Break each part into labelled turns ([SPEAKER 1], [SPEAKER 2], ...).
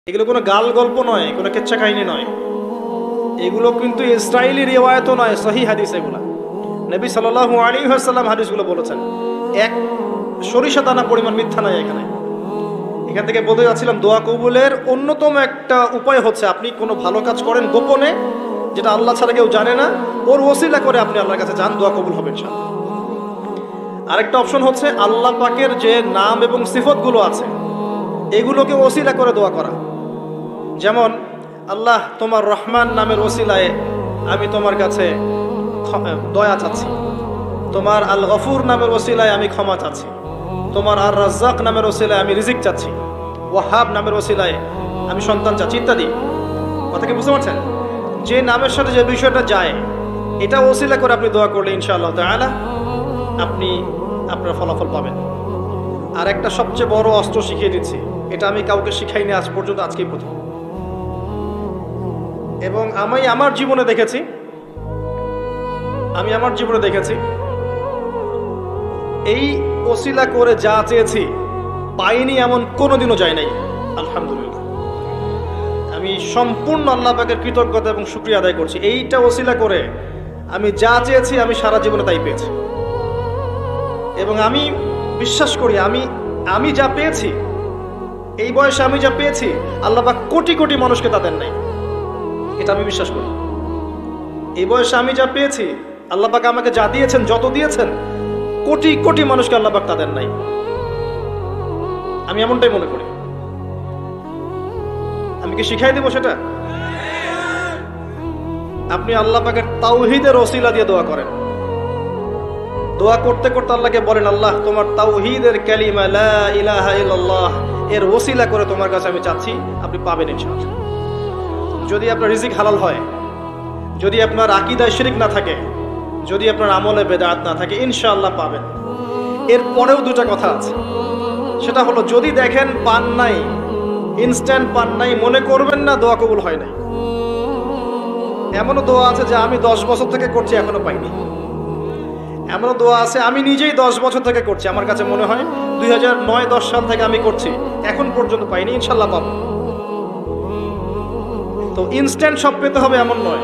[SPEAKER 1] এগুলো কোনো গাল গল্প নয়, কোনো কেচ্ছা কাহিনী নয়, এগুলো কিন্তু ইসরায়েলি রিওয়ায়াতও নয়, সহিহ হাদিস এগুলা। নবী সাল্লাল্লাহু আলাইহি ওয়াসাল্লাম হাদিসগুলো বলেছেন, এক সরিষা দানা পরিমাণ মিথ্যা নাই এখানে। এখান থেকে বলতে যাচ্ছিলাম, দোয়া কবুলের অন্যতম একটা উপায় হচ্ছে আপনি কোনো ভালো কাজ করেন গোপনে, যেটা আল্লাহ ছাড়া কেউ জানে না, ওর ওসিলা করে আপনি আল্লাহর কাছে যান, দোয়া কবুল হবে ইনশাআল্লাহ। আরেকটা অপশন হচ্ছে আল্লাহ পাকের যে নাম এবং সিফতগুলো আছে এগুলোকে ওসিলা করে দোয়া করা। যেমন আল্লাহ তোমার রহমান নামের ওসিলায় আমি তোমার কাছে দয়া চাচ্ছি, তোমার আল গফুর নামের ওসিলায় আমি ক্ষমা চাচ্ছি, তোমার আর রাজ্জাক নামের ওসিলায় আমি রিজিক চাচ্ছি, ওয়াহাব নামের ওসিলায় আমি সন্তান চাচ্ছি, ইত্যাদি। কথা কি বুঝতে পারছেন? যে নামের সাথে যে বিষয়টা যায় এটা ওসিলা করে আপনি দোয়া করলে ইনশাআল্লাহ তাআলা আপনি আপনার ফলাফল পাবেন। আর একটা সবচেয়ে বড় অস্ত্র শিখিয়ে দিচ্ছি, এটা আমি কাউকে শিখাইনি আজ পর্যন্ত, আজকেই প্রথম। এবং আমি আমার জীবনে দেখেছি এই ওসিলা করে যা চেয়েছি পাইনি এমন কোনোদিনও যায় নাই, আলহামদুলিল্লাহ। আমি সম্পূর্ণ আল্লাহ পাকের কৃতজ্ঞতা এবং শুকরিয়া আদায় করছি। এইটা ওসিলা করে আমি যা চেয়েছি আমি সারা জীবনে তাই পেয়েছি। এবং আমি বিশ্বাস করি আমি যা পেয়েছি, এই বয়সে আমি যা পেয়েছি আল্লাহ পাক কোটি কোটি মানুষকে তা দেন নাই, এটা আমি বিশ্বাস করি। এই বয়সে আমি যা পেয়েছি আল্লাহ পাক আমাকে যা দিয়েছেন, যত দিয়েছেন, কোটি কোটি মানুষকে আল্লাহ পাক তা দেন নাই, আমি এমনটাই মনে করি। আমি কি শিখাই দেব সেটা? আপনি আল্লাহ পাকের তাওহীদের ওসিলা দিয়ে দোয়া করেন। দোয়া করতে করতে আল্লাহকে বলেন, আল্লাহ তোমার তাওহীদের কালিমা লা ইলাহা ইল্লাল্লাহ এর ওসিলা করে তোমার কাছে আমি চাচ্ছি, আপনি পাবেন ইনশাআল্লাহ। যদি আপনার রিজিক হালাল হয়, যদি আপনার আকীদায় শিরক না থাকে, যদি আপনার আমলে বেদাত না থাকে, ইনশাআল্লাহ পাবেন। এর পরেও দুটা কথা আছে, সেটা হলো যদি দেখেন পান নাই, ইনস্ট্যান্ট পান নাই, মনে করবেন না দোয়া কবুল হয় নাই। এমনও দোয়া আছে যে আমি 10 বছর থেকে করছি এখনো পাইনি। এমনও দোয়া আছে আমি নিজেই 10 বছর থেকে করছি, আমার কাছে মনে হয় 2009-10 সাল থেকে আমি করছি, এখন পর্যন্ত পাইনি, ইনশাআল্লাহ পাবো। তো ইনস্ট্যান্ট সব পেতে হবে এমন নয়।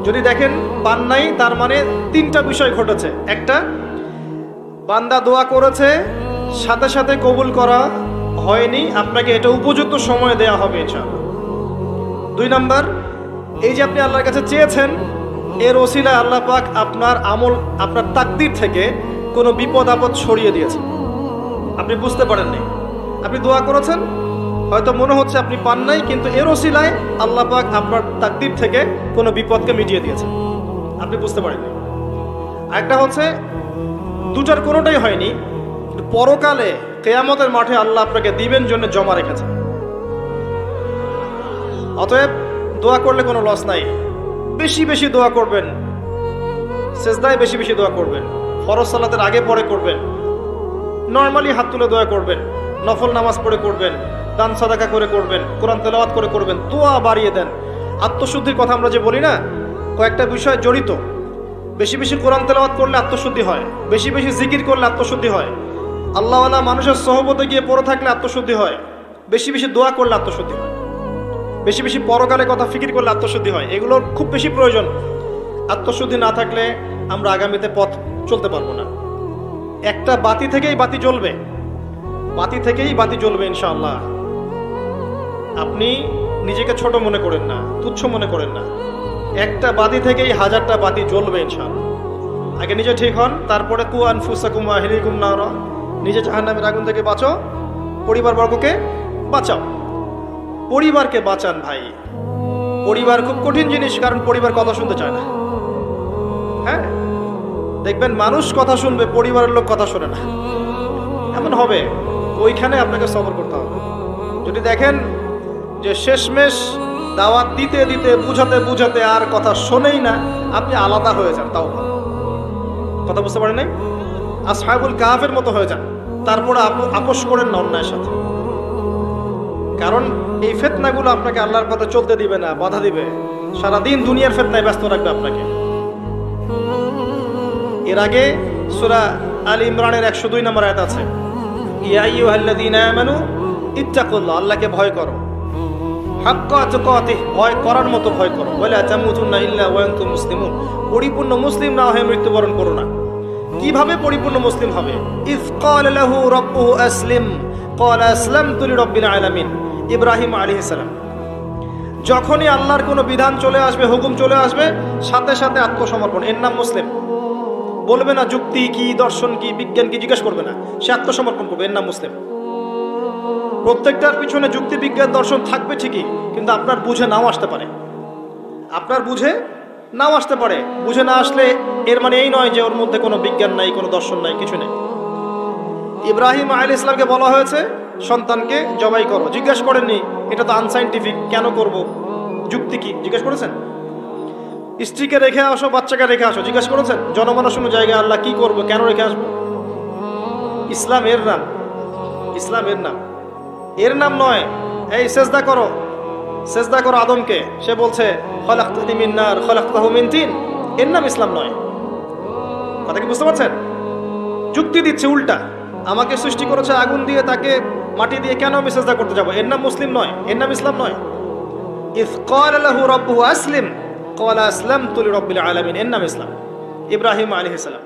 [SPEAKER 1] যদি দেখেন পান নাই, তার মানে 3টা বিষয় ঘটেছে। একটা, বান্দা দোয়া করেছে, সাথে সাথে কবুল করা হয়নি, আপনাকে এটা উপযুক্ত সময় দেয়া হবে ইনশাআল্লাহ। 2 নাম্বার, এই যে আপনি আল্লাহর কাছে চেয়েছেন, এর ওসিলায় আল্লাহ পাক আপনার আমল, আপনার তাকদীর থেকে কোনো বিপদ আপদ সরিয়ে দিয়েছে, আপনি বুঝতে পারেননি। আপনি দোয়া করেছেন, হয়তো মনে হচ্ছে আপনি পান নাই, কিন্তু এর ওসিলায় আল্লাহ পাক আপনার তাকদীর থেকে কোনো বিপদকে মিটিয়ে দিয়েছে, আপনি বুঝতে পারেননি। আরেকটা হচ্ছে দুটার কোনোটাই হয়নি, পরকালে কিয়ামতের মাঠে আল্লাহ আপনাকে দিবেন জন্য জমা রেখেছে। অতএব দোয়া করলে কোনো লস নাই। বেশি বেশি দোয়া করবেন, সেজদায় বেশি বেশি দোয়া করবেন, ফরজ সালাতের আগে পরে করবেন, নরমালি হাত তুলে দোয়া করবেন, নফল নামাজ পড়ে করবেন, দান সাদাকা করে করবেন, কোরআন তেলাওয়াত করে করবেন, দোয়া বাড়িয়ে দেন। আত্মশুদ্ধির কথা আমরা যে বলি না, কয়েকটা বিষয় জড়িত। বেশি বেশি কোরআন তেলাওয়াত করলে আত্মশুদ্ধি হয়, বেশি বেশি জিকির করলে আত্মশুদ্ধি হয়, আল্লাহওয়ালা মানুষের সহবতে গিয়ে পড়ে থাকলে আত্মশুদ্ধি হয়, বেশি বেশি দোয়া করলে আত্মশুদ্ধি হয়, বেশি বেশি পরকালের কথা ফিকির করলে আত্মশুদ্ধি হয়। এগুলোর খুব বেশি প্রয়োজন। আত্মশুদ্ধি না থাকলে আমরা আগামীতে পথ চলতে পারবো না। একটা বাতি থেকেই বাতি জ্বলবে, বাতি থেকেই বাতি জ্বলবে ইনশাআল্লাহ। আপনি নিজেকে ছোট মনে করেন না, তুচ্ছ মনে করেন না, একটা বাতি থেকেই 1000টা বাতি জ্বলবে ইনশাআল্লাহ। আগে নিজে ঠিক হন, তারপরে কু আনফুসাকুম ওয়া আহলিকুম নারা, নিজে জাহান্নামের আগুন থেকে বাঁচো, পরিবারবর্গকে বাঁচাও। পরিবারকে বাঁচান ভাই। পরিবার খুব কঠিন জিনিস, কারণ পরিবার কথা শুনতে চায় না। হ্যাঁ, দেখবেন মানুষ কথা শুনবে, পরিবারের লোক কথা শোনে না, এমন হবে। ওইখানে আপনাকে সবর করতে হবে। যদি দেখেন যে শেষমেশ দাওয়াত দিতে দিতে বুঝাতে বুঝাতে আর কথা শোনেই না, আপনি আলাদা হয়ে যান, তাও কথা বুঝতে পারেন নাই, আসহাবুল কাহাফের মতো হয়ে যান, তারপরে আপোষ করেন না অন্যায়ের সাথে। কারণ এই ফিতনাগুলো আপনাকে আল্লাহর পথে চলতে দিবে না, বাধা দিবে, সারাদিন দুনিয়ার ফিতনায় ব্যস্ত রাখবে আপনাকে। এর আগে সূরা আল ইমরানের 102 নম্বর আয়াত আছে, ইয়া আইয়ুহাল্লাযীনা আমানু ইত্তাকুল্লাহ, আল্লাহকে ভয় করো, হাক্কা তুকাতিহ, ভয় করার মতো ভয় করো, ওয়ালা তামুতুন্না ইল্লা ওয়া আনতুম মুসলিমুন, পরিপূর্ণ মুসলিম না হয়ে মৃত্যুবরণ করো না। কিভাবে পরিপূর্ণ মুসলিম হবে? ইয ক্বালা লাহু রাব্বুহু আসলিম ক্বালা আসলামতু লিরাব্বিল আলামিন, ইব্রাহিম আলাইহিস সালাম যখনই আল্লাহর কোনো বিধান চলে আসবে, হুকুম চলে আসবে, সাথে সাথে আত্মসমর্পণ, এর নাম মুসলিম। বলবে না যুক্তি কি, দর্শন কি, বিজ্ঞান কি, জিজ্ঞেস করবে না, সে আত্মসমর্পণ করবে, এর নাম মুসলিম। প্রত্যেকটার পিছনে যুক্তি, বিজ্ঞান, দর্শন থাকবে ঠিকই, কিন্তু আপনার বুঝে নাও আসতে পারে, আপনার বুঝে নাও আসতে পারে। বুঝে না আসলে এর মানে এই নয় যে ওর মধ্যে কোনো বিজ্ঞান নাই, কোনো দর্শন নাই, কিছু নেই। ইব্রাহিম আলাইহিস সালামকে বলা হয়েছে সন্তানকে জবাই করো, জিজ্ঞেস করেননি এটা তো আনসাইন্টিফিক, কেন করব, যুক্তি কি, জিজ্ঞেস করেছেন? স্ত্রীকে রেখে আসো, বাচ্চাকে রেখে আসো, জিজ্ঞেস করেছেন? জনমানসূন্য জায়গায় আল্লাহ কি করবো, কেন রেখে আসবো? ইসলাম এর নাম, ইসলাম এর নাম, এর নাম নয় এই সেজদা করো, সেজদা করো আদমকে, সে বলছে খলাকতানি মিন নার খলাকতাহু মিন তিন, এর নাম ইসলাম নয়। কথা কি বুঝতে পারছেন? যুক্তি দিচ্ছে উল্টা, আমাকে সৃষ্টি করেছে আগুন দিয়ে, তাকে মাটি দিয়ে, কেন আমি সেজদা করতে যাবো? এর নাম মুসলিম নয়, এর নাম ইসলাম নয়। ইয ক্বালা লাহু রাব্বুহু আসলিম ক্বালা আসলামতু লিরাব্বিল আলামিন, এর নাম ইসলাম। ইব্রাহিম আলাইহিস সালাম